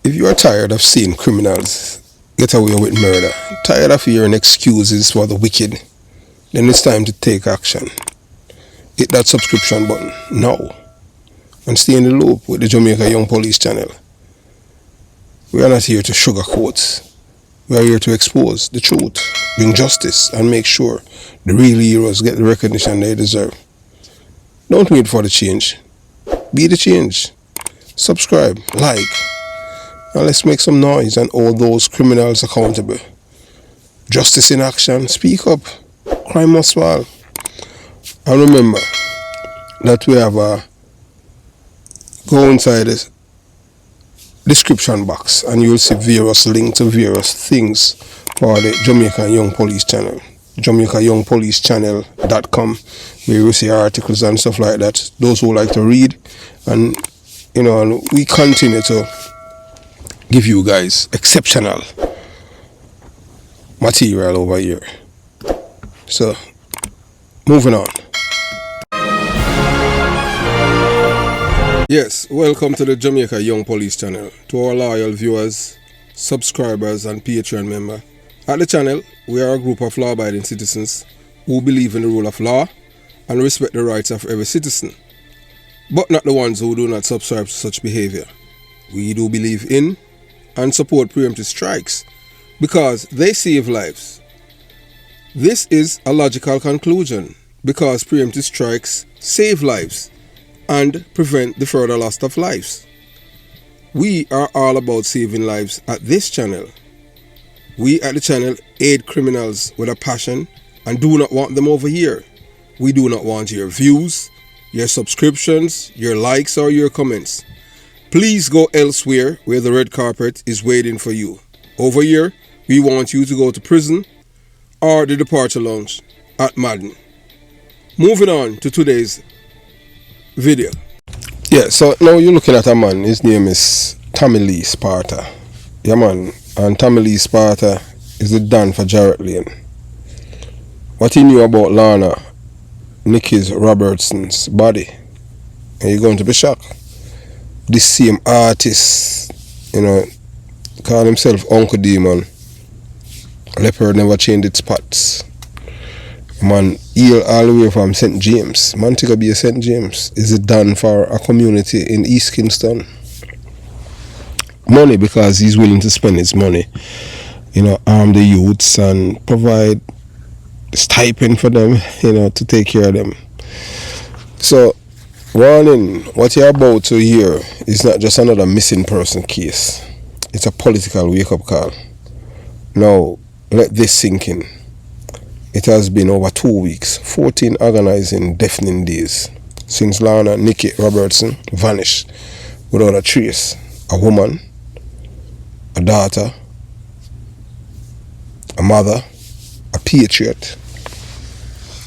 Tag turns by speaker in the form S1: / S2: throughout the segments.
S1: If you are tired of seeing criminals get away with murder, tired of hearing excuses for the wicked, then it's time to take action. Hit that subscription button now and stay in the loop with the Jamaica Young Police channel. We are not here to sugarcoat. We are here to expose the truth, bring justice, and make sure the real heroes get the recognition they deserve. Don't wait for the change. Be the change. Subscribe, like, and let's make some noise and hold those criminals accountable. Justice in action. Speak up. Crime must fall. And remember that we have go inside the description box and you'll see various links to various things for the Jamaica Young Police channel. JamaicaYoungPoliceChannel.com, where you see articles and stuff like that. Those who like to read, and and we continue to give you guys exceptional material over here. So, moving on. Yes, welcome to the Jamaica Young Police channel. To our loyal viewers, subscribers, and Patreon members. At the channel, we are a group of law-abiding citizens who believe in the rule of law and respect the rights of every citizen, but not the ones who do not subscribe to such behavior. We do believe in and support preemptive strikes because they save lives. This is a logical conclusion because preemptive strikes save lives and prevent the further loss of lives. We are all about saving lives at this channel. We at the channel aid criminals with a passion and do not want them over here. We do not want your views, your subscriptions, your likes, or your comments. Please go elsewhere where the red carpet is waiting for you. Over here, we want you to go to prison or the departure lounge at Madden. Moving on to today's video. Yeah, so now you're looking at a man. His name is Tommy Lee Sparta. Yeah, man. And Tommy Lee Sparta is the Don for Jarrett Lane. What he knew about Lorna, NICky's Robertson's body, and you're going to be shocked. This same artist, call himself Uncle Demon. Leopard never changed its spots. Man, heal all the way from St. James. Montego Bay, St. James is it done for a community in East Kingston. Money, because he's willing to spend his money, arm the youths and provide stipend for them, to take care of them. So, warning, what you're about to hear is not just another missing person case. It's a political wake-up call. Now, let this sink in. It has been over 2 weeks, 14 agonizing, deafening days since Lorna NICKY Robertson vanished without a trace. A woman, a daughter, a mother, a patriot,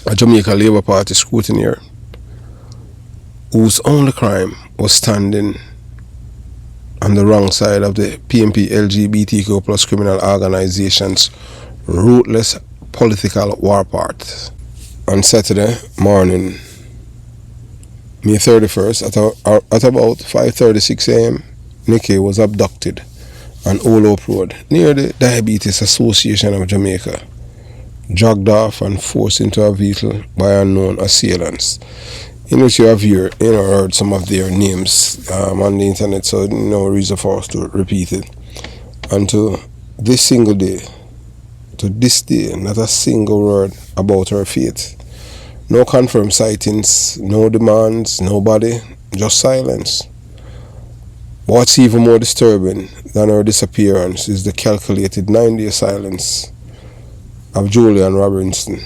S1: a Jamaica Labour Party scrutineer, whose only crime was standing on the wrong side of the PMP LGBTQ plus criminal organization's ruthless political warpath. On Saturday morning, May 31st, at about 5:36 a.m., NICKY was abducted on Old Hope Road near the Diabetes Association of Jamaica, dragged off and forced into a vehicle by unknown assailants, in which you have here, heard some of their names on the internet, so no reason for us to repeat it. And to this day, not a single word about her fate. No confirmed sightings, no demands, nobody, just silence. What's even more disturbing than her disappearance is the calculated 9-day silence of Julian Robinson,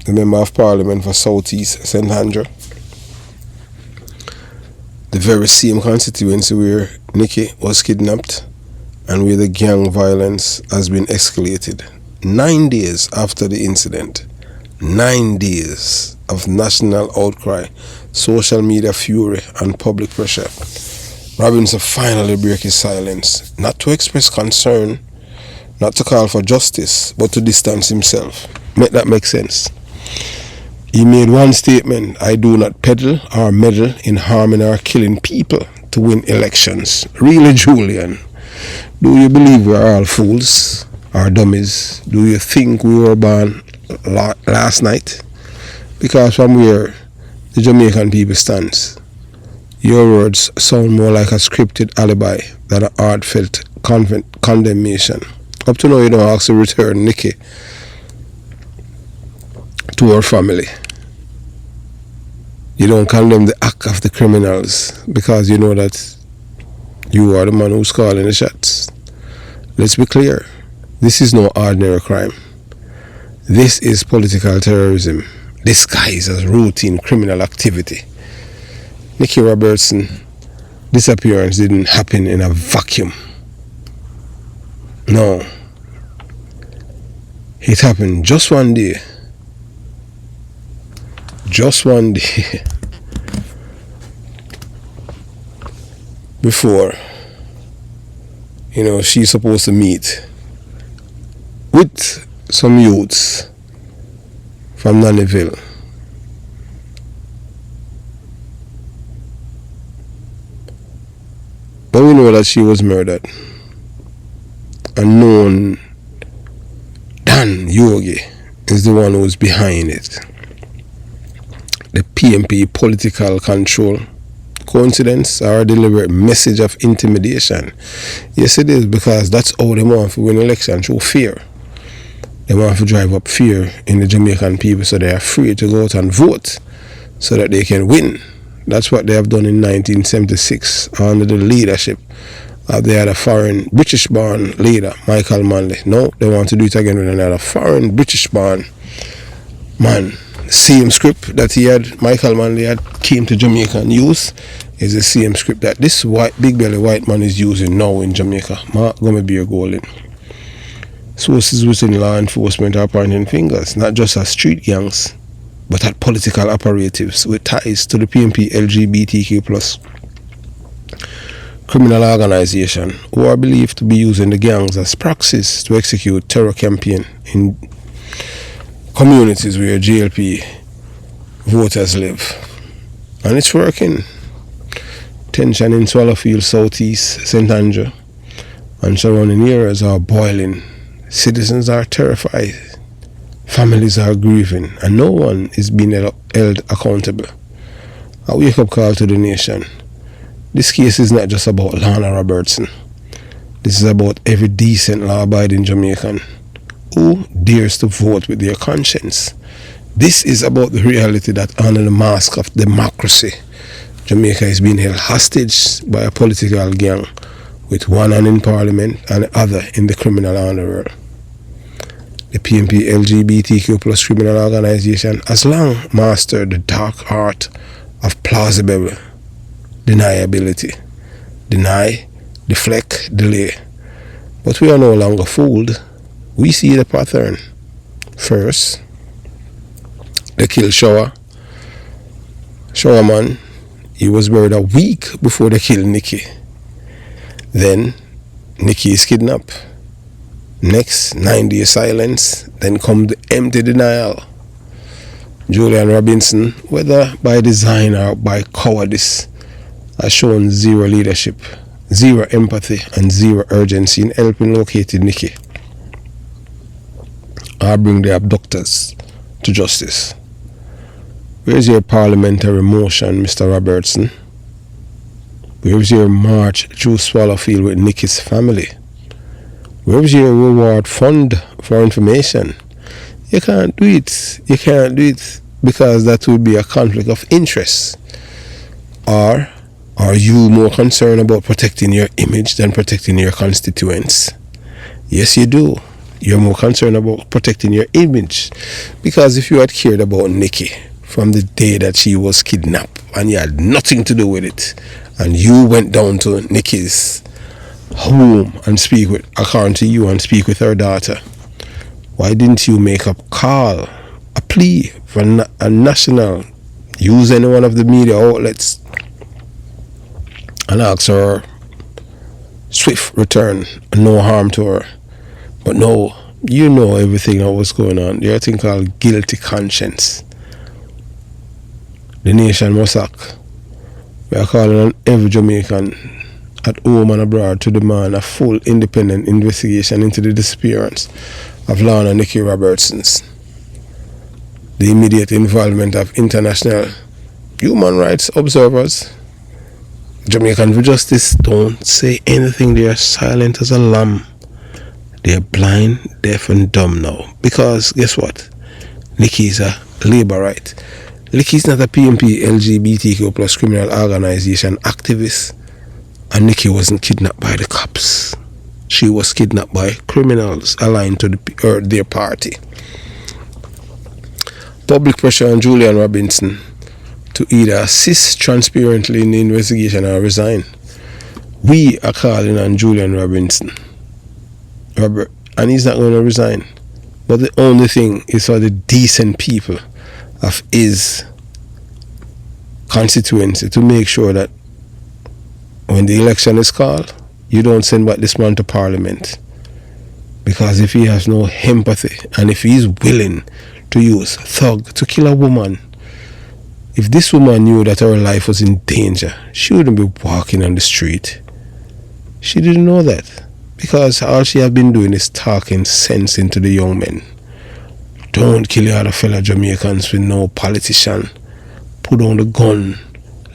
S1: the Member of Parliament for South East St. Andrew, the very same constituency where NICKY was kidnapped and where the gang violence has been escalated. 9 days after the incident, 9 days of national outcry, social media fury, and public pressure, Robinson finally broke his silence, not to express concern, not to call for justice, but to distance himself. Make that make sense? He made one statement: I do not peddle or meddle in harming or killing people to win elections. Really, Julian? Do you believe we are all fools or dummies? Do you think we were born last night? Because from where the Jamaican people stands, your words sound more like a scripted alibi than a heartfelt condemnation. Up to now, you don't ask to return NIcky to her family. You don't condemn the act of the criminals because you know that you are the man who's calling the shots. Let's be clear. This is no ordinary crime. This is political terrorism disguised as routine criminal activity. Nicky Robertson disappearance didn't happen in a vacuum. No. It happened just one day. Just one day before, she's supposed to meet with some youths from Nannyville. But we know that she was murdered. And known Dan Yogi is the one who's behind it. The PMP political control. Coincidence or a deliberate message of intimidation? Yes, it is, because that's how they want to win election, through fear. They want to drive up fear in the Jamaican people so they are free to go out and vote so that they can win. That's what they have done in 1976 under the leadership of the other foreign British-born leader, Michael Manley. No, they want to do it again with another foreign British-born man. Same script that Michael Manley had came to Jamaica and used is the same script that this big belly white man is using now in Jamaica. Mark Gummy Golden. Sources within law enforcement are pointing fingers, not just at street gangs, but at political operatives with ties to the PMP LGBTQ plus criminal organization who are believed to be using the gangs as proxies to execute terror campaign in communities where JLP voters live. And it's working. Tension in Swallowfield, Southeast, St. Andrew and surrounding areas are boiling. Citizens are terrified. Families are grieving, and no one is being held accountable. A wake-up call to the nation. This case is not just about Lorna Robertson. This is about every decent, law-abiding Jamaican who dares to vote with their conscience. This is about the reality that under the mask of democracy, Jamaica is being held hostage by a political gang with one hand in parliament and the other in the criminal underworld. The PMP LGBTQ plus criminal organization has long mastered the dark art of plausible deniability. Deny, deflect, delay. But we are no longer fooled. We see the pattern. First, they killed Showerman. He was buried a week before they killed Nicky. Then Nicky is kidnapped. Next, 9 days silence. Then come the empty denial. Julian Robinson, whether by design or by cowardice, has shown zero leadership, zero empathy, and zero urgency in helping locate Nicky or bring the abductors to justice. Where's your parliamentary motion, Mr. Robertson? Where's your march through Swallowfield with Nicky's family? Where's your reward fund for information? You can't do it. You can't do it because that would be a conflict of interest. Or are you more concerned about protecting your image than protecting your constituents? Yes, you do. You're more concerned about protecting your image. Because if you had cared about Nicky from the day that she was kidnapped and you had nothing to do with it, and you went down to Nicky's home and speak with, according to you, and speak with her daughter, why didn't you make a call, a plea for a national, use any one of the media outlets and ask her swift return, no harm to her? But no, you know everything that was going on. There's a thing called guilty conscience. The nation must act. We are calling on every Jamaican at home and abroad to demand a full independent investigation into the disappearance of Lorna NIcky Robertsons. The immediate involvement of international human rights observers. Jamaican for Justice don't say anything. They are silent as a lamb. They are blind, deaf and dumb now. Because guess what? NIcky is a labor right. NIcky is not a PMP LGBTQ plus criminal organization activist. And NIcky wasn't kidnapped by the cops. She was kidnapped by criminals aligned to their party. Public pressure on Julian Robinson to either assist transparently in the investigation or resign. We are calling on Julian Robinson. And he's not going to resign. But the only thing is for the decent people of his constituency to make sure that when the election is called, you don't send back this man to Parliament. Because if he has no empathy and if he's willing to use thug to kill a woman, if this woman knew that her life was in danger, she wouldn't be walking on the street. She didn't know that. Because all she had been doing is talking sense into the young men. Don't kill your other fellow Jamaicans with no politician. Put down the gun.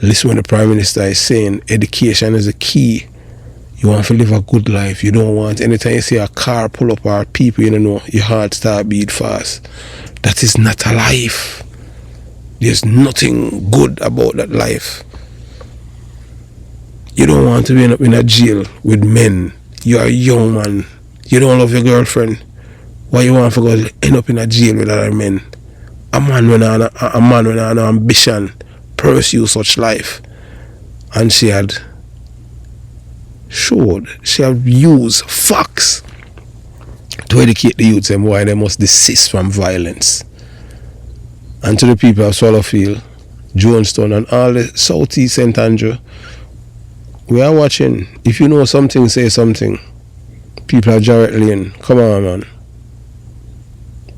S1: Listen when the Prime Minister is saying education is the key. You want to live a good life. You don't want, anytime you see a car pull up or people, you know, your heart start beat fast. That is not a life. There's nothing good about that life. You don't want to end up in a jail with men. You're a young man. You don't love your girlfriend. Why you want to go end up in a jail with other men? A man with an ambition pursue such life. And she had used facts to educate the youths and why they must desist from violence. And to the people of Swallowfield, Jonestown and all the Southeast St. Andrew, we are watching. If you know something, say something. People are Jarrett Lane. Come on, man.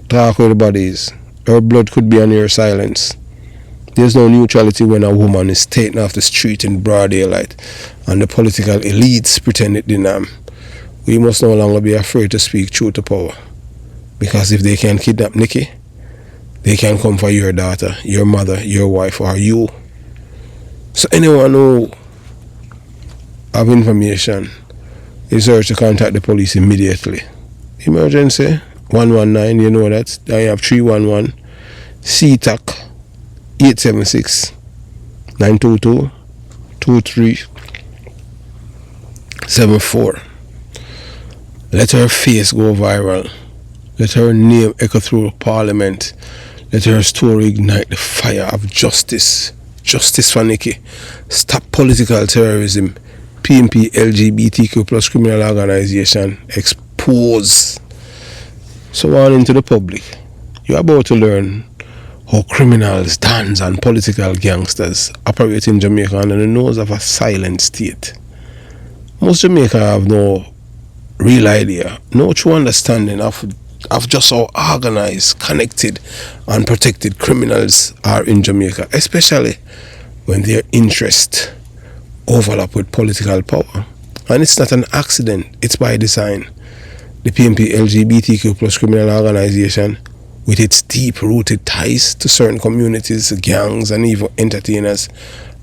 S1: Talk with the bodies. Her blood could be on your silence. There's no neutrality when a woman is taken off the street in broad daylight and the political elites pretend it didn't happen. We must no longer be afraid to speak truth to power. Because if they can kidnap NIcky, they can come for your daughter, your mother, your wife, or you. So anyone who have information is urged to contact the police immediately. Emergency 119, you know that. I have 311 CTAC 876 922 2374. Let her face go viral. Let her name echo through Parliament. Let her story ignite the fire of justice. Justice for NIcky. Stop political terrorism. PMP LGBTQ plus criminal organization expose. So warning to the public. You're about to learn how criminals, dons and political gangsters operate in Jamaica under the nose of a silent state. Most Jamaica have no real idea, no true understanding of just how organized, connected and protected criminals are in Jamaica, especially when their interests overlap with political power. And it's not an accident, it's by design. The PMP LGBTQ plus criminal organization, with its deep-rooted ties to certain communities, gangs and even entertainers,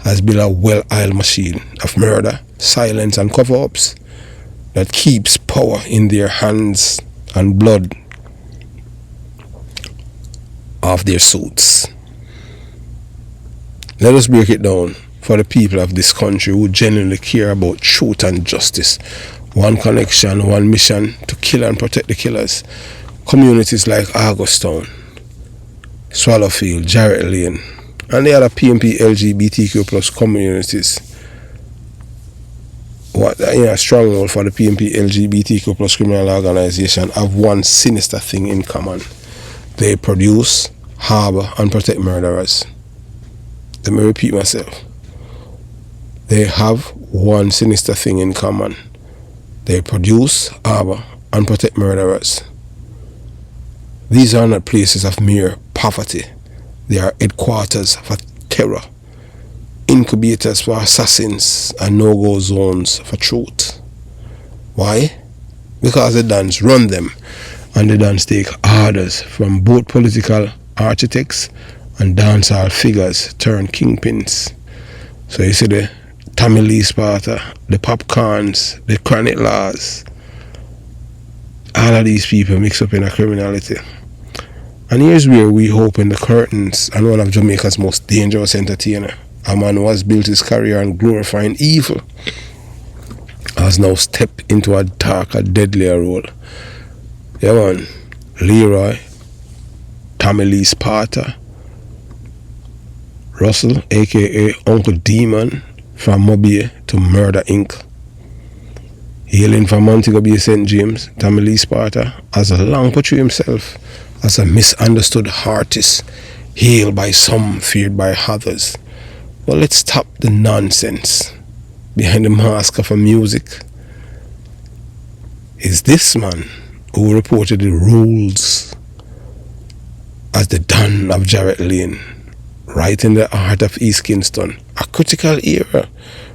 S1: has built a well-oiled machine of murder, silence and cover-ups that keeps power in their hands and blood of their suits. Let us break it down for the people of this country who genuinely care about truth and justice. One connection, one mission to kill and protect the killers. Communities like Augustown, Swallowfield, Jarrett Lane, and the other PMP LGBTQ plus communities. What a stronghold for the PMP LGBTQ plus criminal organization have one sinister thing in common. They produce, harbor, and protect murderers. Let me repeat myself. They have one sinister thing in common. They produce, harbor, and protect murderers. These are not places of mere poverty. They are headquarters for terror. incubators for assassins and no-go zones for truth. Why? Because the Dons run them, and the Dons take orders from both political architects and dancehall figures turned kingpins. So you see the Tamale Sparta, the Popcorns, the Chronic Laws, all of these people mix up in a criminality. And here's where we open the curtains on one of Jamaica's most dangerous entertainers. A man who has built his career on glorifying evil has now stepped into a darker, deadlier role. Yeah man, Leroy, Tamale Sparta, Russell, aka Uncle Demon, from Mobile to Murder Inc. Hailing from Montego Bay, St. James, Tamale Sparta has long portrayed himself as a misunderstood artist, hailed by some, feared by others. Well, let's stop the nonsense. Behind the mask of a music is this man who reportedly rules as the Don of Jarrett Lane, right in the heart of East Kingston, a critical era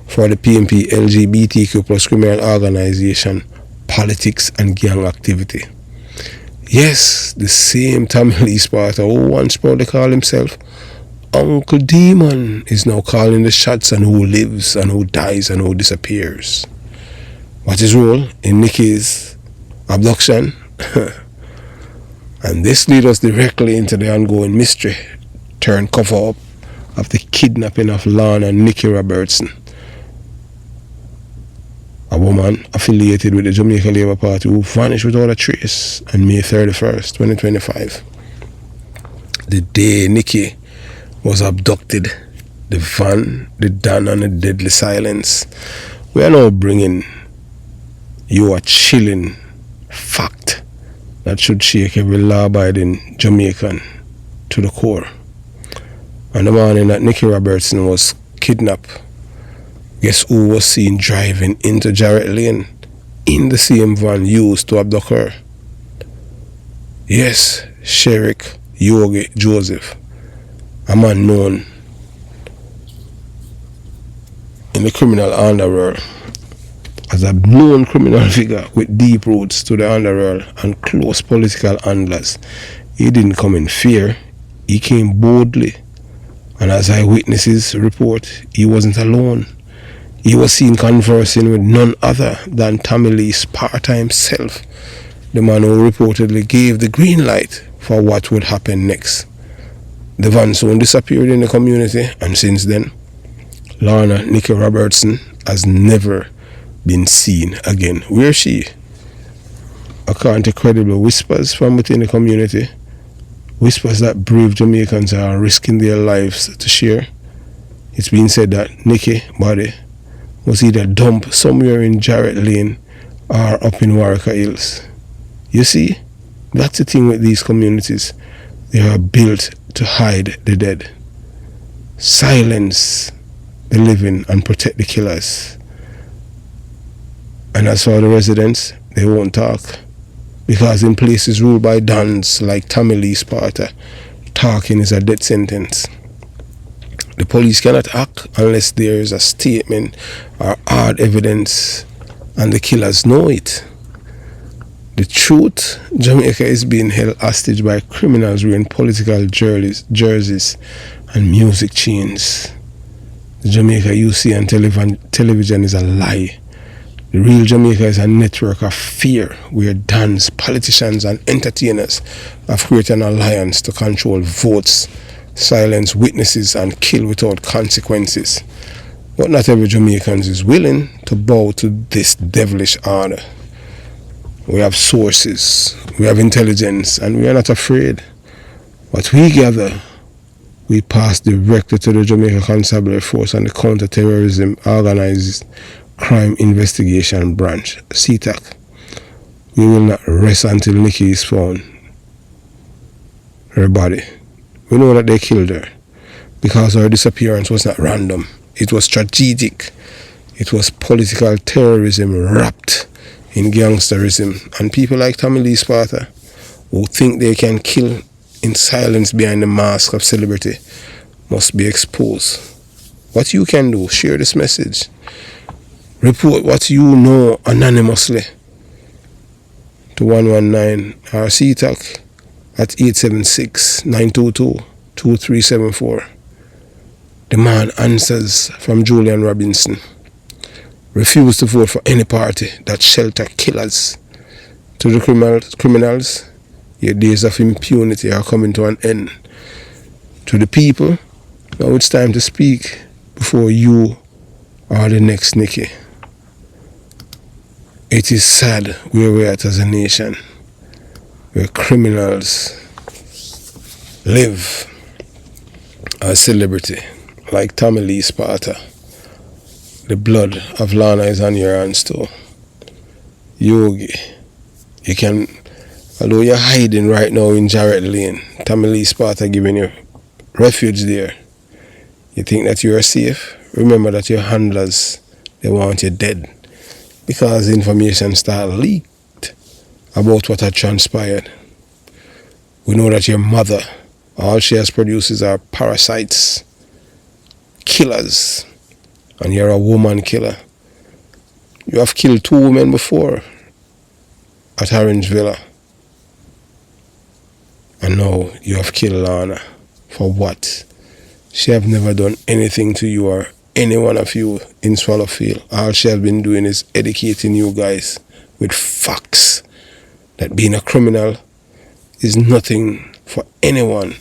S1: for the PNP LGBTQ plus criminal organization, politics and gang activity. Yes, the same Tamale Sparta who once proudly called himself Uncle Demon is now calling the shots on who lives and who dies and who disappears. What is role in Nicky's abduction? And this leads us directly into the ongoing mystery turned cover up of the kidnapping of Lorna and Nicky Robertson, a woman affiliated with the Jamaica Labour Party who vanished without a trace on May 31st, 2025. The day Nicky was abducted, the van, the Don and the deadly silence. We are now bringing you a chilling fact that should shake every law-abiding Jamaican to the core. On the morning that Nicky Robertson was kidnapped, guess who was seen driving into Jarrett Lane in the same van used to abduct her? Yes, Sheriff Yogi Joseph, a man known in the criminal underworld as a known criminal figure with deep roots to the underworld and close political handlers. He didn't come in fear, he came boldly, and as eyewitnesses report, he wasn't alone. He was seen conversing with none other than Tamale Sparta himself, the man who reportedly gave the green light for what would happen next. The van soon disappeared in the community, and since then, Lorna Nicky Robertson has never been seen again. Where is she? According to credible whispers from within the community, whispers that brave Jamaicans are risking their lives to share, it's been said that Nicky body was either dumped somewhere in Jarrett Lane or up in Warwicker Hills. You see, that's the thing with these communities. They are built to hide the dead, silence the living and protect the killers. And as for the residents, they won't talk, because in places ruled by Dons like Tamale Sparta, talking is a death sentence. The police cannot act unless there is a statement or hard evidence and the killers know it. The truth, Jamaica is being held hostage by criminals wearing political jerseys and music chains. The Jamaica you see on television is a lie. The real Jamaica is a network of fear where dons, politicians and entertainers have created an alliance to control votes, silence witnesses and kill without consequences. But not every Jamaican is willing to bow to this devilish order. We have sources, we have intelligence, and we are not afraid. What we gather, we pass directly to the Jamaica Constabulary Force and the Counter-Terrorism Organized Crime Investigation Branch, CTAC. We will not rest until Nicky is found. Her body. We know that they killed her because her disappearance was not random. It was strategic. It was political terrorism wrapped in gangsterism, and people like Tamale Sparta who think they can kill in silence behind the mask of celebrity must be exposed. what you can do, share this message. Report what you know anonymously to 119 or CTAC at 876-922-2374. Demand answers from Julian Robinson. Refuse to vote for any party that shelter killers. To the criminals, your days of impunity are coming to an end. To the people, now it's time to speak before you are the next NIcky. It is sad where we're at as a nation, where criminals live as celebrity, like Tommy Lee Sparta. The blood of Lorna is on your hands too. Yogi, you can, although you're hiding right now in Jarrett Lane, Tommy Lee Sparta giving you refuge there. You think that you are safe? Remember that your handlers, they want you dead. Because information started leaked about what had transpired. We know that your mother, all she has produced are parasites, killers, and you're a woman killer. You have killed 2 women before at Orange Villa. And now you have killed Lorna. For what? She have never done anything to you or any one of you in Swallowfield. All she has been doing is educating you guys with facts that being a criminal is nothing for anyone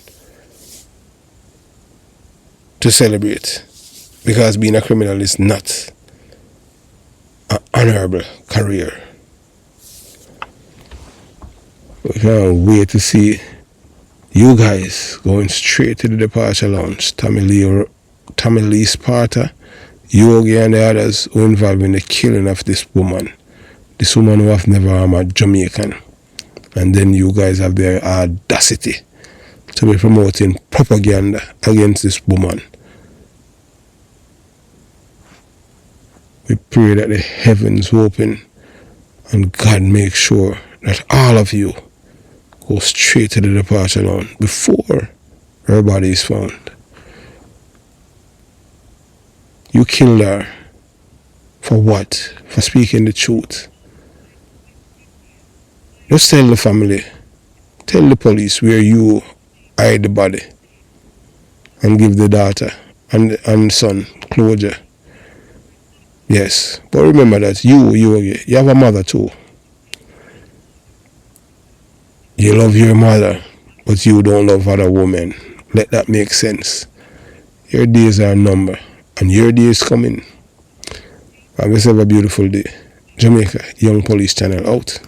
S1: to celebrate, because being a criminal is not an honorable career. We can't wait to see you guys going straight to the departure lounge. Tommy Lee Sparta, Yogi and the others who involved in the killing of this woman. This woman who have never harmed a Jamaican. And then you guys have the audacity to be promoting propaganda against this woman. We pray that the heavens open and God make sure that all of you go straight to the departure lounge before her body is found. You killed her. For what? For speaking the truth. Just tell the family, tell the police where you hide the body, and give the daughter and son closure. Yes, but remember that you have a mother too. You love your mother, but you don't love other women. Let that make sense. Your days are numbered, and your day is coming. Have yourself a beautiful day. Jamaica Young Police Channel out.